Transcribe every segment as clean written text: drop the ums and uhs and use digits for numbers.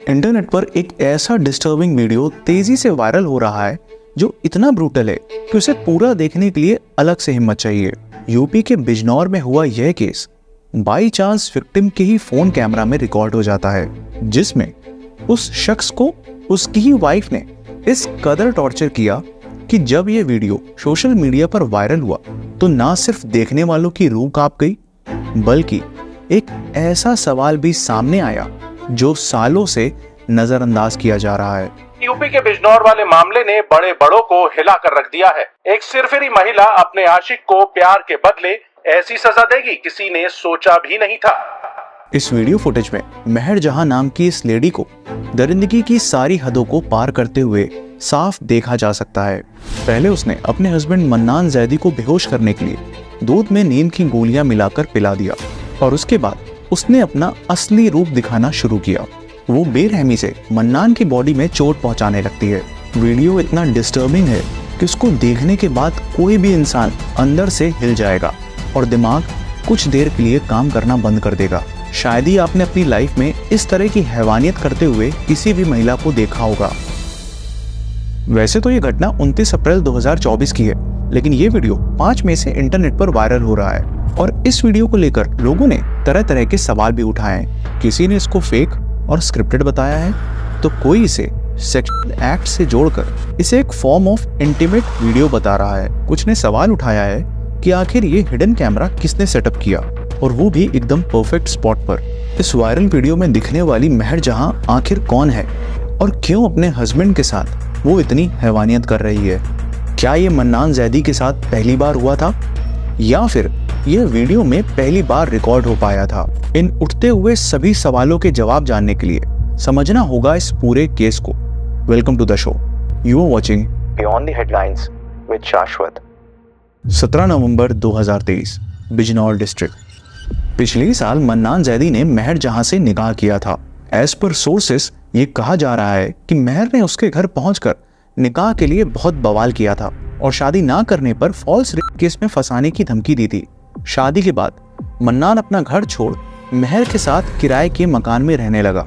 Internet पर एक ऐसा डिस्टर्बिंग वीडियो तेजी से वायरल हो रहा है जो इतना ब्रूटल है कि उसे पूरा देखने के लिए अलग से हिम्मत चाहिए। यूपी के बिजनौर में हुआ यह केस बाई चांस विक्टिम के ही फोन कैमरा में रिकॉर्ड हो जाता है, जिसमें उस शख्स को उसकी ही वाइफ ने इस कदर टॉर्चर किया कि जब यह वीडियो सोशल मीडिया पर वायरल हुआ तो ना सिर्फ देखने वालों की रूह कांप गई, बल्कि एक ऐसा सवाल भी सामने आया जो सालों से नजरअंदाज किया जा रहा है। यूपी के बिजनौर वाले मामले ने बड़े बड़ों को हिला कर रख दिया है। एक सिरफिरी महिला अपने आशिक को प्यार के बदले ऐसी सजा देगी किसी ने सोचा भी नहीं था। इस वीडियो फुटेज में मेहर जहां नाम की इस लेडी को दरिंदगी की सारी हदों को पार करते हुए साफ देखा जा सकता है। पहले उसने अपने हस्बैंड मन्नान जैदी को बेहोश करने के लिए दूध में नींद की गोलियां मिलाकर पिला दिया और उसके बाद उसने अपना असली रूप दिखाना शुरू किया। वो बेरहमी से मन्नान की बॉडी में चोट पहुंचाने लगती है। वीडियो इतना डिस्टर्बिंग है कि उसको देखने के बाद कोई भी इंसान अंदर से हिल जाएगा और दिमाग कुछ देर के लिए काम करना बंद कर देगा। शायद ही आपने अपनी लाइफ में इस तरह की हैवानियत करते हुए किसी भी महिला को देखा होगा। वैसे तो ये घटना 29 अप्रैल 2024 की है, लेकिन ये वीडियो 5 मई से इंटरनेट पर वायरल हो रहा है और इस वीडियो को लेकर लोगों ने तरह तरह के सवाल भी उठाए हैं। किसी ने इसको फेक और स्क्रिप्टेड बताया है, तो कोई इसे सेक्सुअल एक्ट से जोड़कर इसे एक फॉर्म ऑफ इंटीमेट वीडियो बता रहा है। कुछ ने सवाल उठाया है कि आखिर ये हिडन कैमरा किसने सेटअप किया, और वो भी एकदम परफेक्ट स्पॉट पर। इस वायरल वीडियो में दिखने वाली मेहर जहां आखिर कौन है और क्यों अपने हस्बैंड के साथ वो इतनी हैवानियत कर रही है? क्या ये मन्नान जैदी के साथ पहली बार हुआ था या फिर यह वीडियो में पहली बार रिकॉर्ड हो पाया था? इन उठते हुए सभी सवालों के जवाब जानने के लिए समझना होगा इस पूरे केस को। Welcome to the show. You are watching beyond the headlines with Shashwat. 17 November 2023, Bijnor district. पिछले साल मन्नान जैदी ने मेहर जहां से निकाह किया था। एज पर सोर्सेस ये कहा जा रहा है कि मेहर ने उसके घर पहुंचकर निकाह के लिए बहुत बवाल किया था और शादी ना करने पर फॉल्स रेप केस में फंसाने की धमकी दी थी। शादी के बाद मन्नान अपना घर छोड़ मेहर के साथ किराए के मकान में रहने लगा,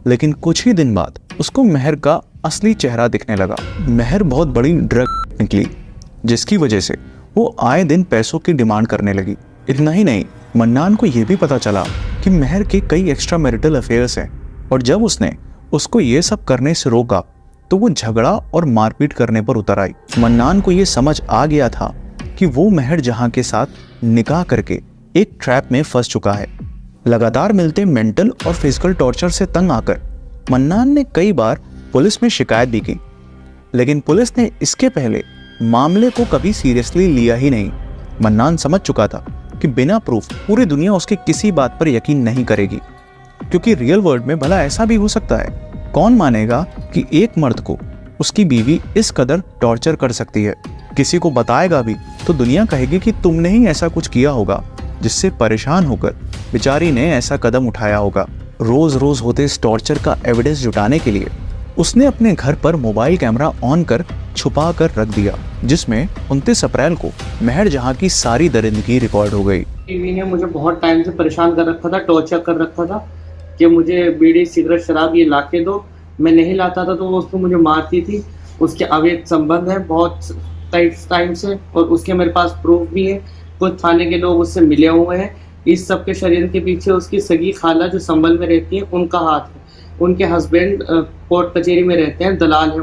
लेकिन कुछ ही दिन बाद उसको मेहर का असली चेहरा दिखने लगा। मेहर बहुत बड़ी ड्रग निकली, जिसकी वजह से वो आए दिन पैसों की डिमांड करने लगी। इतना ही नहीं, मन्नान को यह भी पता चला कि मेहर के कई एक्स्ट्रा मैरिटल अफेयर्स हैं, और जब उसने उसको ये सब करने से रोका तो वो झगड़ा और मारपीट करने पर उतर आई। मन्नान को ये समझ आ गया था कि वो मेहर जहां के साथ निकाह करके एक ट्रैप में फंस चुका है। लगातार मिलते मेंटल और फिजिकल टॉर्चर से तंग आकर मन्नान ने कई बार पुलिस में शिकायत भी की, लेकिन पुलिस ने इसके पहले मामले को कभी सीरियसली लिया ही नहीं। मन्नान समझ चुका था कि बिना प्रूफ पूरी दुनिया उसके किसी बात पर यकीन नहीं करेगी, क्योंकि रियल वर्ल्ड में भला ऐसा भी हो सकता है। कौन मानेगा कि एक मर्द को उसकी बीवी इस कदर टॉर्चर कर सकती है? किसी को बताएगा भी तो दुनिया कहेगी कि तुमने ही ऐसा कुछ किया होगा, जिससे परेशान होकर बेचारी ने ऐसा कदम उठाया होगा। रोज रोज होते इस टॉर्चर का एविडेंस जुटाने के लिए उसने अपने घर पर मोबाइल कैमरा ऑन कर छुपा कर रख दिया, जिसमें 29 अप्रैल को मेहर जहां की सारी दरिंदगी रिकॉर्ड हो गई। बीवी ने मुझे बहुत टाइम से परेशान कर रखा था, टॉर्चर कर रखा था कि मुझे बीड़ी सिगरेट शराब ये ला के दो। मैं नहीं लाता था तो वो उसको मुझे मारती थी। उसके अवैध संबंध है बहुत टाइम से, और उसके मेरे पास प्रूफ भी है। कुछ थाने के लोग उससे मिले हुए हैं। इस सब के शरीर के पीछे उसकी सगी खाला जो संभल में रहती है, उनका हाथ है। उनके हस्बैंड कोर्ट कचहरी में रहते हैं, दलाल है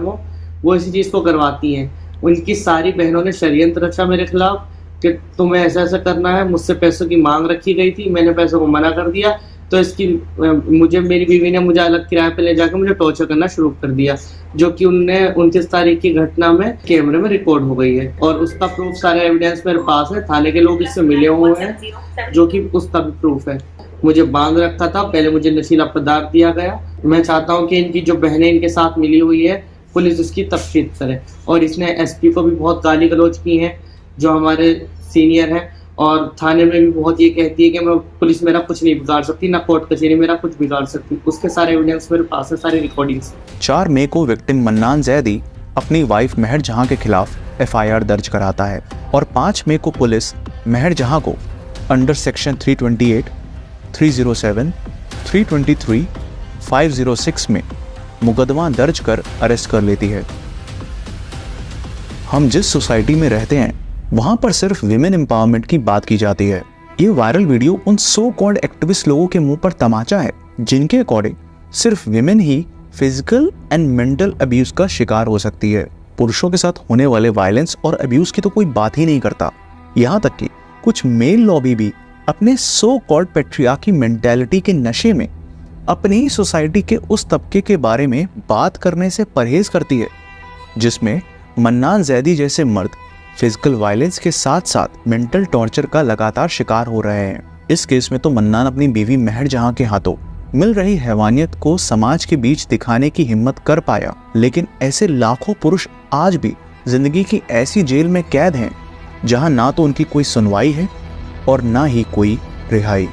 वो इसी चीज़ को करवाती हैं। उनकी सारी बहनों ने षड्यंत्र रचा मेरे खिलाफ कि तुम्हें ऐसा ऐसा करना है। मुझसे पैसों की मांग रखी गई थी, मैंने पैसों को मना कर दिया, तो इसकी मेरी बीवी ने मुझे अलग किराए पे ले जाकर मुझे टॉर्चर करना शुरू कर दिया, जो कि उनने 29 तारीख की घटना में कैमरे में रिकॉर्ड हो गई है। और उसका प्रूफ सारे एविडेंस मेरे पास है। थाने के लोग इससे मिले हुए हैं, जो कि उसका भी प्रूफ है। मुझे बांध रखा था, पहले मुझे नशीला पदार्थ दिया गया। मैं चाहता हूँ कि इनकी जो बहनें इनके साथ मिली हुई है, पुलिस उसकी तफ्तीश करे। और इसने एसपी को भी बहुत गाली गलौज की है, जो हमारे सीनियर हैं, और थाने में भी बहुत ये कहती है कि मैं पुलिस मेरा कुछ नहीं बिगाड़ सकती, ना कोर्ट कचहरी मेरा कुछ बिगाड़ सकती। उसके सारे एविडेंस मेरे पास है, सारी रिकॉर्डिंग्स। 4 मई को विक्टिम मन्नान जैदी अपनी वाइफ मेहर जहां के खिलाफ एफआईआर दर्ज कराता है और 5 मई को पुलिस मेहर जहां को अंडर सेक्शन 328, 307, 323, 506 में मुकदमा दर्ज कर अरेस्ट कर लेती है। हम जिस सोसाइटी में रहते हैं वहां पर सिर्फ विमेन एम्पावरमेंट की बात की जाती है। ये वायरल वीडियो उन सो कॉल्ड एक्टिविस्ट लोगों के मुंह पर तमाचा है जिनके अकॉर्डिंग सिर्फ women he physical and mental abuse का शिकार हो सकती है। पुरुषों के साथ होने वाले वायलेंस और अब्यूज की तो कोई बात ही नहीं करता। यहाँ तक कि कुछ मेल लॉबी भी अपने सो कॉल्ड पैट्रियार्की मेंटालिटी के नशे में अपनी ही सोसाइटी के उस तबके के बारे में बात करने से परहेज करती है जिसमें मन्नान जैदी जैसे मर्द फिजिकल वायलेंस के साथ साथ मेंटल टॉर्चर का लगातार शिकार हो रहे हैं। इस केस में तो मन्नान अपनी बीवी महर जहां के हाथों मिल रही हैवानियत को समाज के बीच दिखाने की हिम्मत कर पाया, लेकिन ऐसे लाखों पुरुष आज भी जिंदगी की ऐसी जेल में कैद हैं जहां ना तो उनकी कोई सुनवाई है और ना ही कोई रिहाई।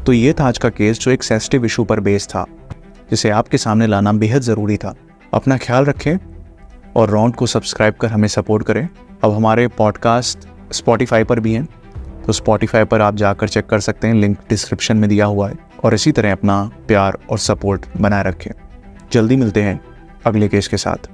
तो ये था आज का केस जो एक सेंसिटिव इशू पर बेस्ड था, जिसे आपके सामने लाना बेहद ज़रूरी था। अपना ख्याल रखें और राउंड को सब्सक्राइब कर हमें सपोर्ट करें। अब हमारे पॉडकास्ट स्पॉटिफाई पर भी हैं, तो स्पॉटिफाई पर आप जाकर चेक कर सकते हैं, लिंक डिस्क्रिप्शन में दिया हुआ है। और इसी तरह अपना प्यार और सपोर्ट बनाए रखें। जल्दी मिलते हैं अगले केस के साथ।